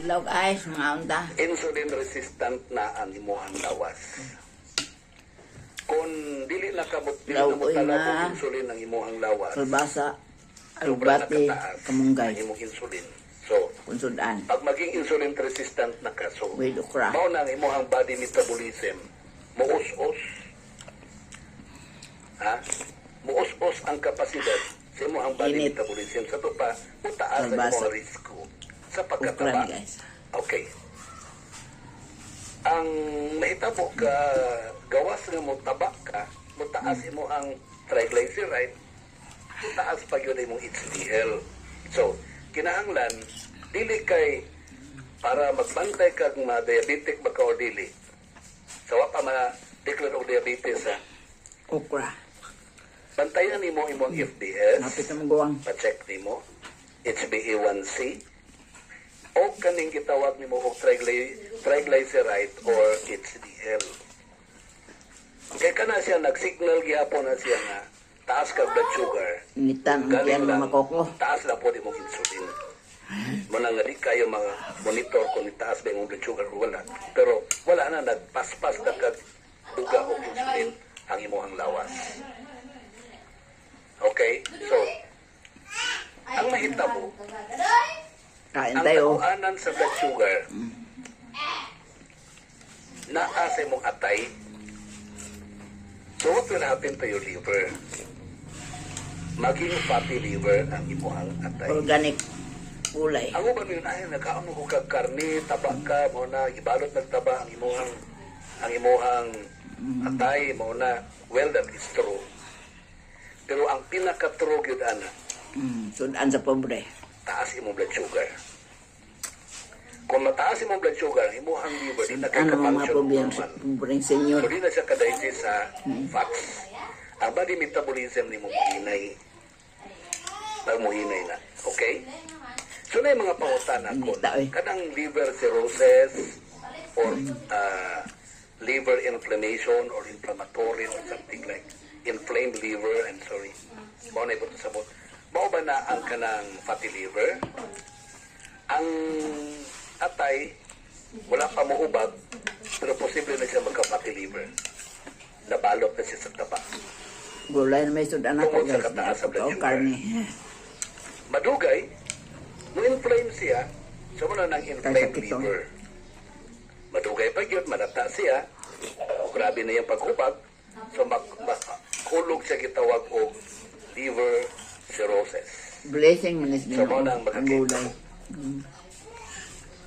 Adlaw guys, mga unta. Insulin resistant na ang imuhang lawas. Kung dili na mo talaga insulin ang imuhang lawas, Kalbasa, sobra albati, nakataas kamunggay, ang imong insulin. So, kunsudan. pag maging insulin resistant na ka, so, With okra. mao na ang imuhang body metabolism, muus-us. Ha? Muus-us ang kapasidad sa imuhang body Init. metabolism. Sa to pa, mutaas ang Kalbasa. imong risko sa Okra pagkataba. ni guys. Okay. Ang mahitabo ka gawas nga mo taba ka, mutaas imo ang triglyceride, mutaas pa yun imong HDL. So, kinahanglan dili kay para magbantay kag ma-diabetic ba ka o dili. So, wa pa ma-declare og diabetes ha. Okra. Bantayan nimo imong FBS, Napit na magawang. pa-check nimo, HbA1c, o kaning gitawag nimo og triglyceride or HDL. Kaya kana siya nag-signal gyapon na siya nga taas ka blood sugar. Initan ang yan mga makoko. Taas na po di mong insulin. Muna nga di kayo mga monitor kung taas ba yung blood sugar o wala. Pero wala na, nagpaspas na ka duga o insulin ang imuhang lawas. Okay? So, ang mahitabo, Kain ang tayo. kakuanan sa blood sugar naa sa imong atay. So what will happen to your liver? Maging fatty liver ang imuhang atay. Organic gulay. Ang uban yun ay nagkaon ko kag karne, taba ka mo na ibalot nagtaba ang imuhang atay mo na, well, that is true. Pero ang pinaka-true yun ana, Sudan sa pobre. taas imong blood sugar. Kung mataas imong blood sugar, imuhang liver di na kay Ano mga ka-function pobreng normal. pobreng senior. So di na siya ka-digest sa fats. Ang body metabolism ni mo muhinay. Muhinay na. Okay? So na yung mga pangutanan ko. Kanang liver cirrhosis or liver inflammation or inflammatory or something like inflamed liver, I'm sorry. Mao na ito sabot. Mao ba na ang kanang fatty liver? Ang atay, wala pa muubag, pero posible na siya magka-fatty liver. Nabalot na siya sa taba. Gulay na may sudan ako Tungkol sa guys. kataas sa blood O sugar. karne. Madugay, mo-inflame siya, so muna ng inflamed Sakit to. liver. Madugay pa yun, manata siya, o grabe na yung paghubag, so makulog siya gitawag o liver cirrhosis. Blessing manis din So, ako. mo nang Ang makakita. gulay.